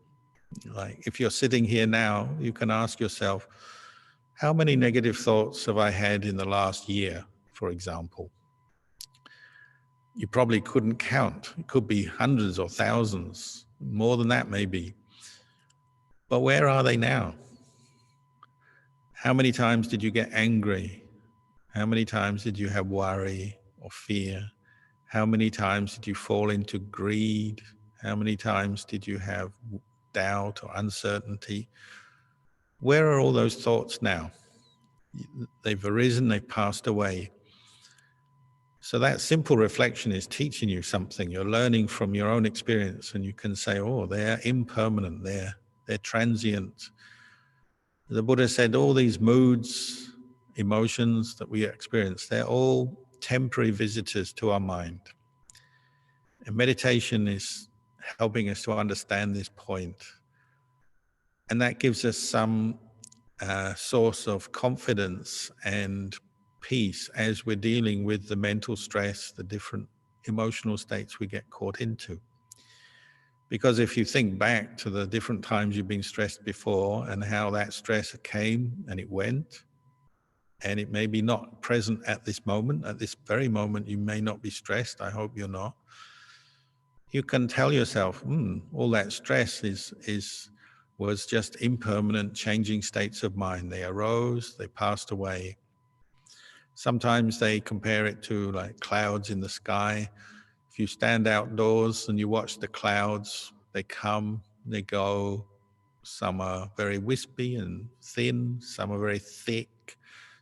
Like if you're sitting here now, you can ask yourself, how many negative thoughts have I had in the last year, for example? You probably couldn't count. It could be hundreds or thousands, more than that maybe. But where are they now? How many times did you get angry? How many times did you have worry or fear? How many times did you fall into greed? How many times did you have doubt or uncertainty? Where are all those thoughts now? They've arisen, they've passed away. So that simple reflection is teaching you something. You're learning from your own experience, and you can say, oh, they're impermanent, they're transient. The Buddha said all these moods, emotions that we experience, they're all temporary visitors to our mind. And meditation is helping us to understand this point. And that gives us some source of confidence and peace as we're dealing with the mental stress, the different emotional states we get caught into. Because if you think back to the different times you've been stressed before and how that stress came and it went, and it may be not present at this moment, at this very moment you may not be stressed, I hope you're not. You can tell yourself, all that stress was just impermanent, changing states of mind. They arose, they passed away. Sometimes they compare it to like clouds in the sky. If you stand outdoors and you watch the clouds, they come, they go. Some are very wispy and thin, some are very thick,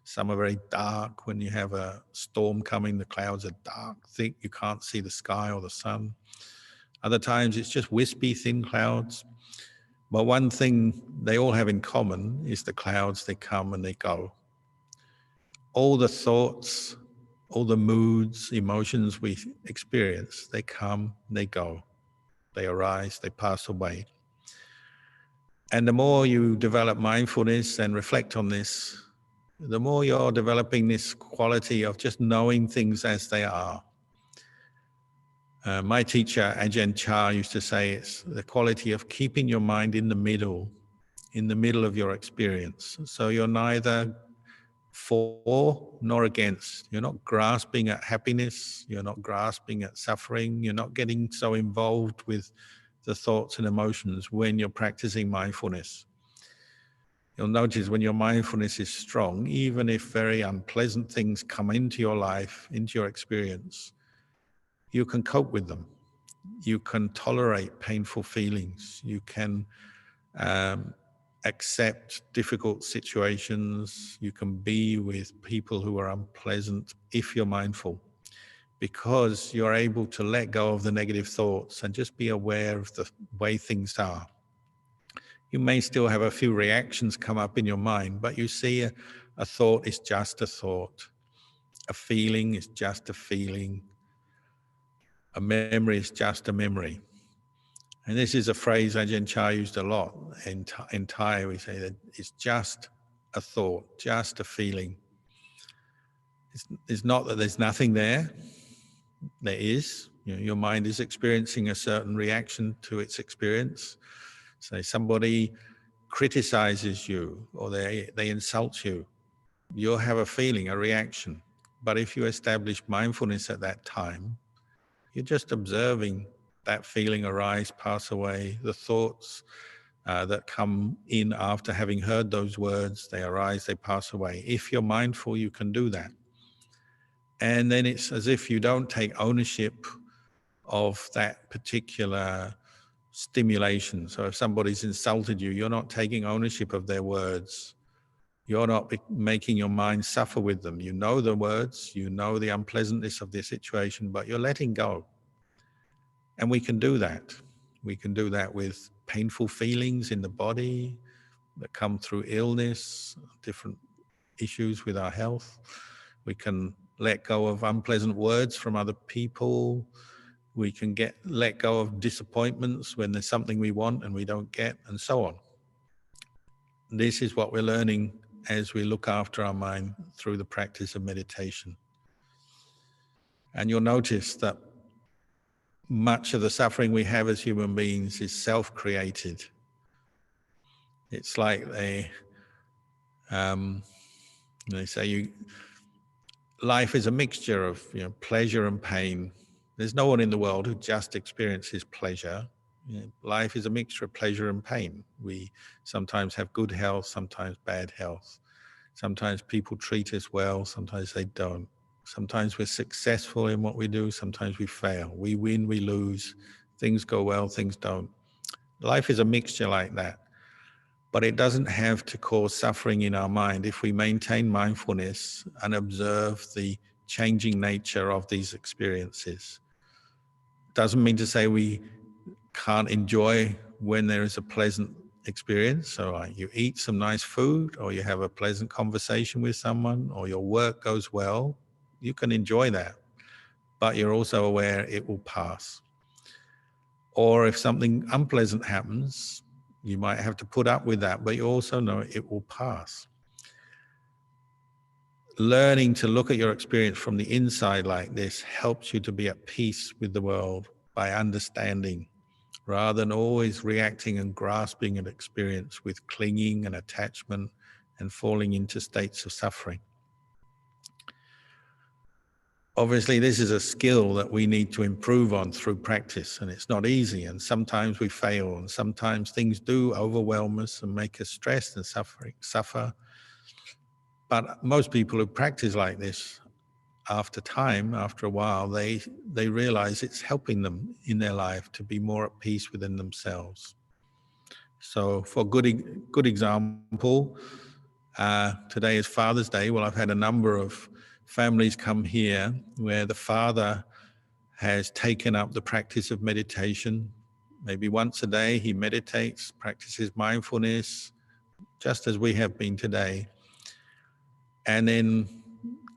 some are very dark. When you have a storm coming, the clouds are dark, thick, you can't see the sky or the sun. Other times it's just wispy, thin clouds. But one thing they all have in common is the clouds, they come and they go. All the thoughts, all the moods, emotions we experience, they come, they go. They arise, they pass away. And the more you develop mindfulness and reflect on this, the more you're developing this quality of just knowing things as they are. My teacher, Ajahn Chah, used to say it's the quality of keeping your mind in the middle of your experience. So you're neither for nor against. You're not grasping at happiness. You're not grasping at suffering. You're not getting so involved with the thoughts and emotions when you're practicing mindfulness. You'll notice when your mindfulness is strong, even if very unpleasant things come into your life, into your experience, you can cope with them. You can tolerate painful feelings. You can accept difficult situations. You can be with people who are unpleasant if you're mindful, because you're able to let go of the negative thoughts and just be aware of the way things are. You may still have a few reactions come up in your mind, but you see a thought is just a thought. A feeling is just a feeling. A memory is just a memory. And this is a phrase Ajahn Chah used a lot. In Thai, we say that it's just a thought, just a feeling. It's not that there's nothing there. There is. Your mind is experiencing a certain reaction to its experience. Say somebody criticizes you or they insult you. You'll have a feeling, a reaction. But if you establish mindfulness at that time, you're just observing that feeling arise, pass away, the thoughts that come in after having heard those words, they arise, they pass away. If you're mindful, you can do that. And then it's as if you don't take ownership of that particular stimulation. So if somebody's insulted you, you're not taking ownership of their words. You're not making your mind suffer with them. You know the words, you know the unpleasantness of the situation, but you're letting go. And we can do that. We can do that with painful feelings in the body that come through illness, different issues with our health. We can let go of unpleasant words from other people. We can let go of disappointments when there's something we want and we don't get, and so on. This is what we're learning as we look after our mind through the practice of meditation. And you'll notice that much of the suffering we have as human beings is self-created. It's like they say life is a mixture of pleasure and pain. There's no one in the world who just experiences pleasure. Life is a mixture of pleasure and pain. We sometimes have good health, sometimes bad health. Sometimes people treat us well, sometimes they don't. Sometimes we're successful in what we do, sometimes we fail. We win, we lose. Things go well, things don't. Life is a mixture like that. But it doesn't have to cause suffering in our mind if we maintain mindfulness and observe the changing nature of these experiences. Doesn't mean to say we can't enjoy when there is a pleasant experience. So you eat some nice food, or you have a pleasant conversation with someone, or your work goes well, you can enjoy that. But you're also aware it will pass. Or if something unpleasant happens, you might have to put up with that, but you also know it will pass. Learning to look at your experience from the inside like this helps you to be at peace with the world by understanding, rather than always reacting and grasping an experience with clinging and attachment and falling into states of suffering. Obviously, this is a skill that we need to improve on through practice, and it's not easy, and sometimes we fail, and sometimes things do overwhelm us and make us stressed and suffer. But most people who practice like this, after time, after a while, they realize it's helping them in their life to be more at peace within themselves. So for good example, today is Father's Day. Well, I've had a number of families come here where the father has taken up the practice of meditation. Maybe once a day he meditates, practices mindfulness, just as we have been today. And then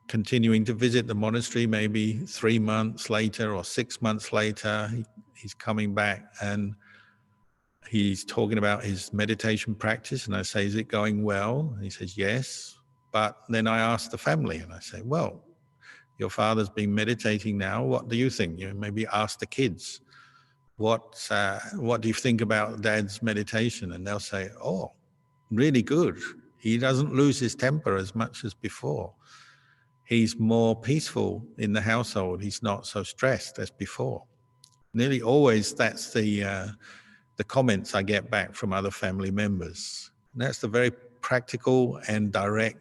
continuing to visit the monastery, maybe 3 months later or 6 months later, he's coming back and he's talking about his meditation practice. And I say, is it going well? And he says, yes. But then I ask the family and I say, well, your father's been meditating now. What do you think? Maybe ask the kids, what do you think about Dad's meditation? And they'll say, oh, really good. He doesn't lose his temper as much as before. He's more peaceful in the household. He's not so stressed as before. Nearly always that's the comments I get back from other family members. And that's the very practical and direct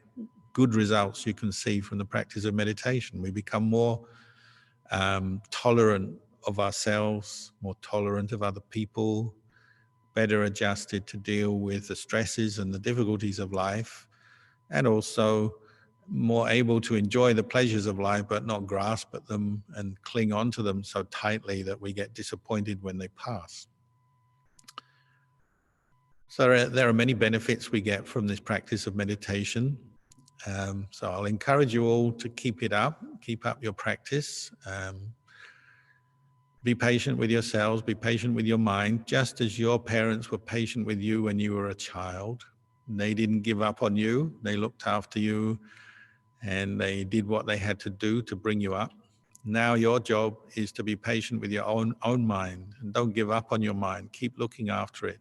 good results you can see from the practice of meditation. We become more tolerant of ourselves, more tolerant of other people, better adjusted to deal with the stresses and the difficulties of life, and also more able to enjoy the pleasures of life but not grasp at them and cling on to them so tightly that we get disappointed when they pass. So there are many benefits we get from this practice of meditation. So I'll encourage you all to keep up your practice. Be patient with yourselves, be patient with your mind, just as your parents were patient with you when you were a child. They didn't give up on you, they looked after you and they did what they had to do to bring you up. Now your job is to be patient with your own mind, and don't give up on your mind. Keep looking after it,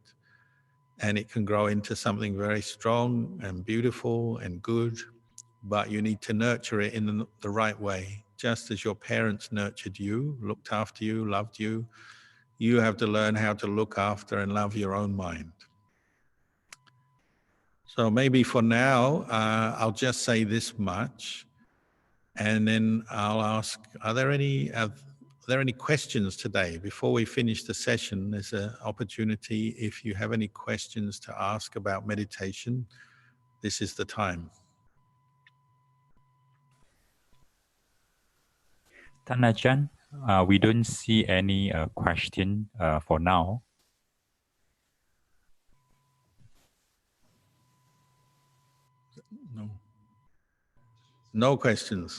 and it can grow into something very strong and beautiful and good, but you need to nurture it in the right way. Just as your parents nurtured you, looked after you, loved you, you have to learn how to look after and love your own mind. So maybe for now, I'll just say this much, and then I'll ask, are there any questions today? Before we finish the session, there's an opportunity. If you have any questions to ask about meditation, this is the time. ท่านอาจารย์ we don't see any question for now. No questions.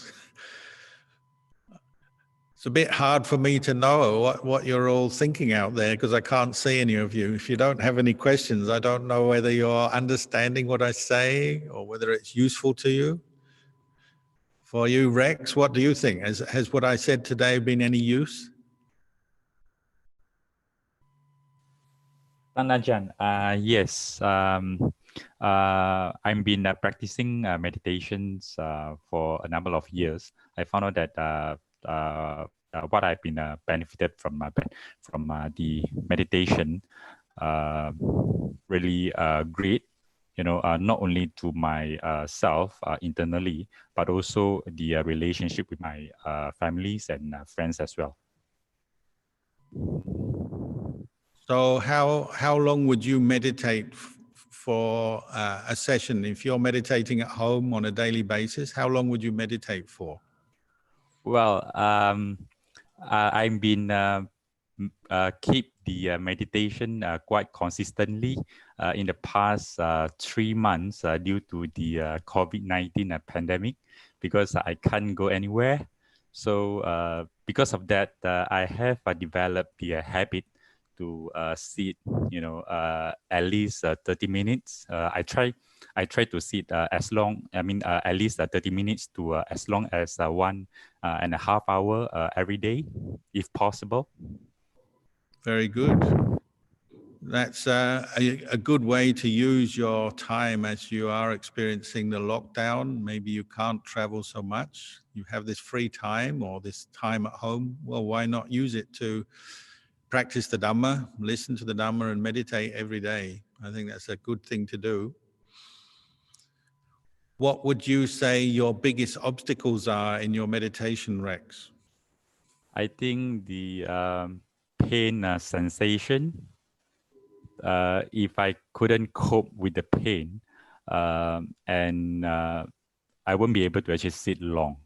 It's a bit hard for me to know what you're all thinking out there because I can't see any of you. If you don't have any questions, I don't know whether you're understanding what I say or whether it's useful to you. For you, Rex, what do you think? Has what I said today been any use? ท่านอาจารย์ yes, I've been practicing meditations for a number of years. I found out that what I've been benefited from the meditation really great, not only to myself internally, but also the relationship with my families and friends as well. So how long would you meditate for a session? If you're meditating at home on a daily basis, how long would you meditate for? Well, I've been keep the meditation quite consistently in the past 3 months due to the COVID-19 pandemic, because I can't go anywhere. So because of that, I have developed the habit to sit, at least 30 minutes. I try to sit at least 30 minutes to as long as 1.5 hours every day, if possible. Very good. That's a good way to use your time as you are experiencing the lockdown. Maybe you can't travel so much. You have this free time or this time at home. Well, why not use it to practice the Dhamma, listen to the Dhamma and meditate every day? I think that's a good thing to do. What would you say your biggest obstacles are in your meditation, Rex? I think the pain sensation. If I couldn't cope with the pain, and I won't be able to actually sit long.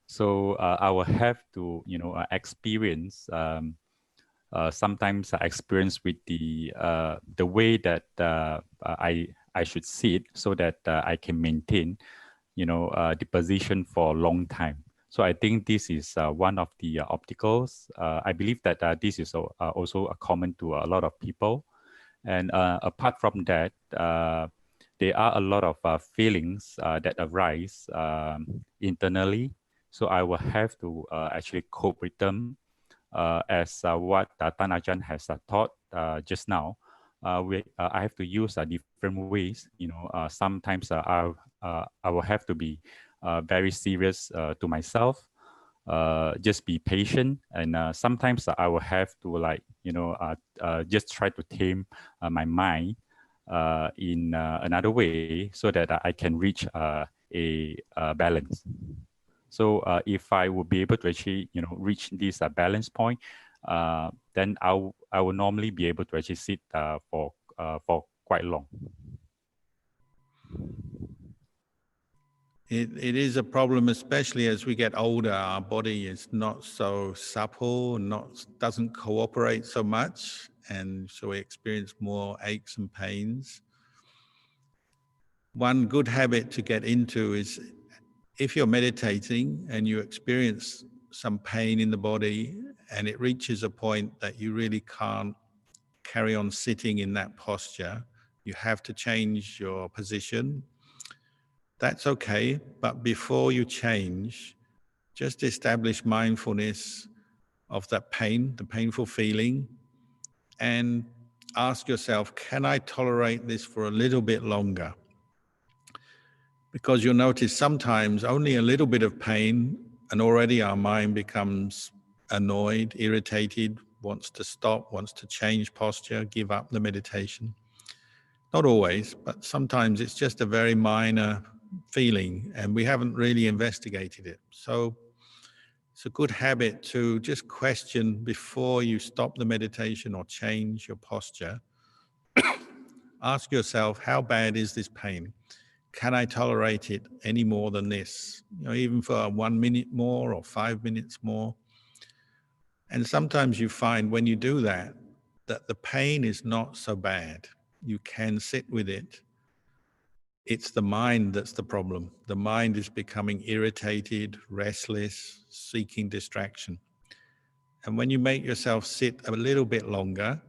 So I will have to, experience. Sometimes I experience with the way that I should sit, so that I can maintain, the position for a long time. So I think this is one of the obstacles. I believe that this is also common to a lot of people. And apart from that, there are a lot of feelings that arise internally. So I will have to actually cope with them, as what Tan Ajahn has taught just now. I have to use different ways. Sometimes I will have to be very serious to myself. Just be patient, and sometimes I will have to just try to tame my mind in another way, so that I can reach a balance. So if I would be able to actually reach this balance point, then I will normally be able to actually sit for quite long. It is a problem, especially as we get older. Our body is not so supple, doesn't cooperate so much, and so we experience more aches and pains. One good habit to get into is, if you're meditating and you experience some pain in the body and it reaches a point that you really can't carry on sitting in that posture, you have to change your position. That's okay, but before you change, just establish mindfulness of that pain, the painful feeling, and ask yourself, can I tolerate this for a little bit longer? Because you'll notice sometimes only a little bit of pain and already our mind becomes annoyed, irritated, wants to stop, wants to change posture, give up the meditation. Not always, but sometimes it's just a very minor feeling and we haven't really investigated it. So it's a good habit to just question before you stop the meditation or change your posture. Ask yourself, how bad is this pain? Can I tolerate it any more than this? Even for 1 minute more or 5 minutes more. And sometimes you find when you do that, that the pain is not so bad. You can sit with it. It's the mind that's the problem. The mind is becoming irritated, restless, seeking distraction. And when you make yourself sit a little bit longer,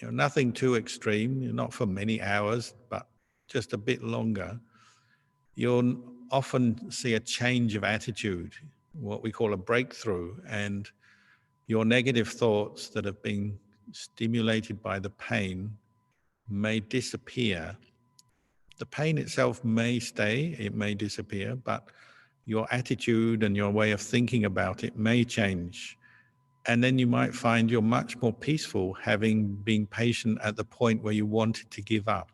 nothing too extreme, not for many hours, but just a bit longer, you'll often see a change of attitude, what we call a breakthrough, and your negative thoughts that have been stimulated by the pain may disappear. The pain itself may stay, it may disappear, but your attitude and your way of thinking about it may change. And then you might find you're much more peaceful having been patient at the point where you wanted to give up.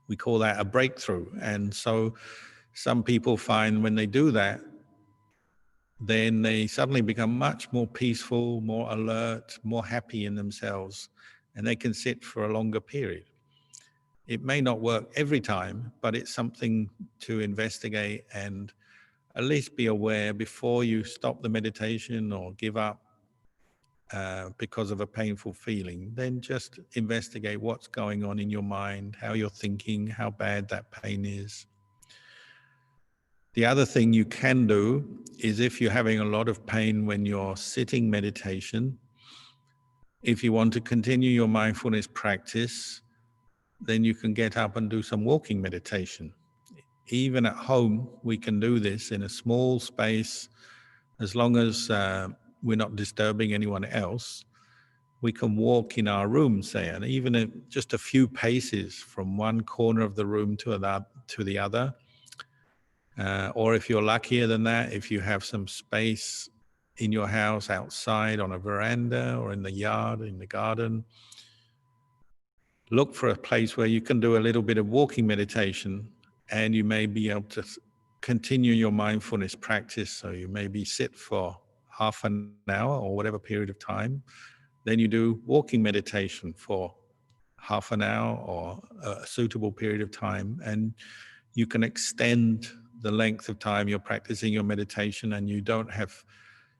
We call that a breakthrough. And so some people find when they do that, then they suddenly become much more peaceful, more alert, more happy in themselves, and they can sit for a longer period. It may not work every time, but it's something to investigate and at least be aware before you stop the meditation or give up because of a painful feeling. Then just investigate what's going on in your mind, how you're thinking, how bad that pain is. The other thing you can do is if you're having a lot of pain when you're sitting meditation, if you want to continue your mindfulness practice, then you can get up and do some walking meditation. Even at home, we can do this in a small space, as long as we're not disturbing anyone else. We can walk in our room, say, and even just a few paces from one corner of the room to the other. Or if you're luckier than that, if you have some space in your house outside on a veranda or in the yard, in the garden, look for a place where you can do a little bit of walking meditation and you may be able to continue your mindfulness practice. So you maybe sit for half an hour or whatever period of time. Then you do walking meditation for half an hour or a suitable period of time. And you can extend the length of time you're practicing your meditation and you don't have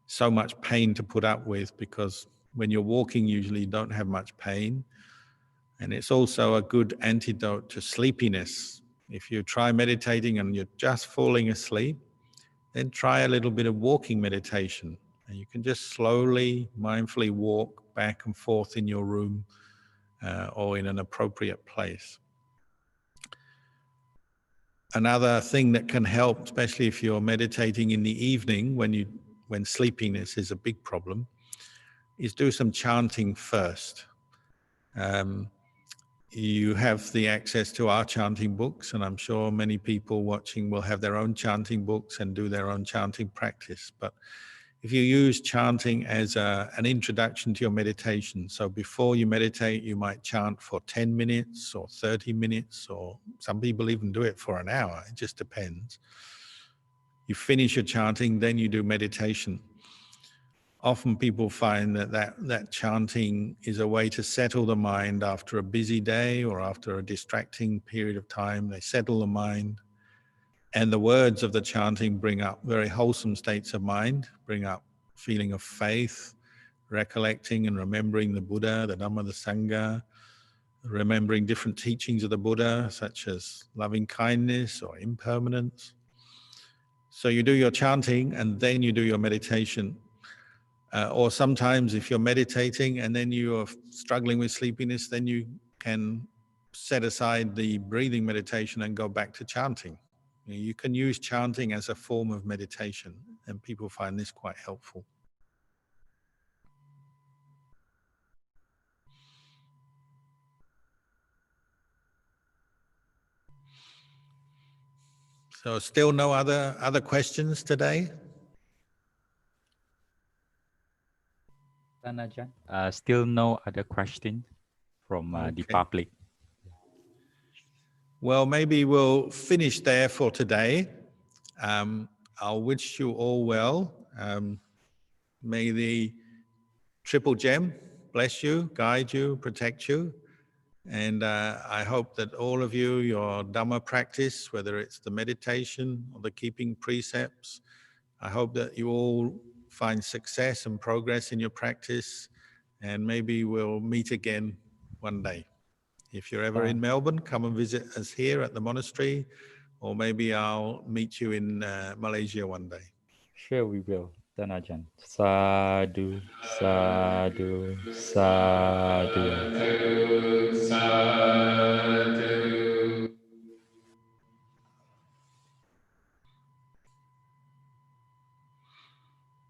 so much pain to put up with, because when you're walking, usually you don't have much pain. And it's also a good antidote to sleepiness. If you try meditating and you're just falling asleep, then try a little bit of walking meditation. And you can just slowly, mindfully walk back and forth in your room or in an appropriate place. Another thing that can help, especially if you're meditating in the evening when sleepiness is a big problem, is do some chanting first. You have the access to our chanting books, and I'm sure many people watching will have their own chanting books and do their own chanting practice. But if you use chanting as an introduction to your meditation, so before you meditate, you might chant for 10 minutes or 30 minutes, or some people even do it for an hour. It just depends. You finish your chanting, then you do meditation. Often people find that chanting is a way to settle the mind after a busy day or after a distracting period of time. They settle the mind. And the words of the chanting bring up very wholesome states of mind, bring up feeling of faith, recollecting and remembering the Buddha, the Dhamma, the Sangha, remembering different teachings of the Buddha, such as loving kindness or impermanence. So you do your chanting and then you do your meditation. Or sometimes if you're meditating and then you are struggling with sleepiness, then you can set aside the breathing meditation and go back to chanting. You can use chanting as a form of meditation, and people find this quite helpful. So still no other questions today? Ajahn, still no other question from the Okay. public. Well, maybe we'll finish there for today. I'll wish you all well. May the Triple Gem bless you, guide you, protect you. And I hope that all of you, your Dhamma practice, whether it's the meditation or the keeping precepts, I hope that you all find success and progress in your practice, and maybe we'll meet again one day. If you're ever in Melbourne, come and visit us here at the monastery, or maybe I'll meet you in Malaysia one day. Sure, we will. Ajahn. Sadhu, sadhu, sadhu.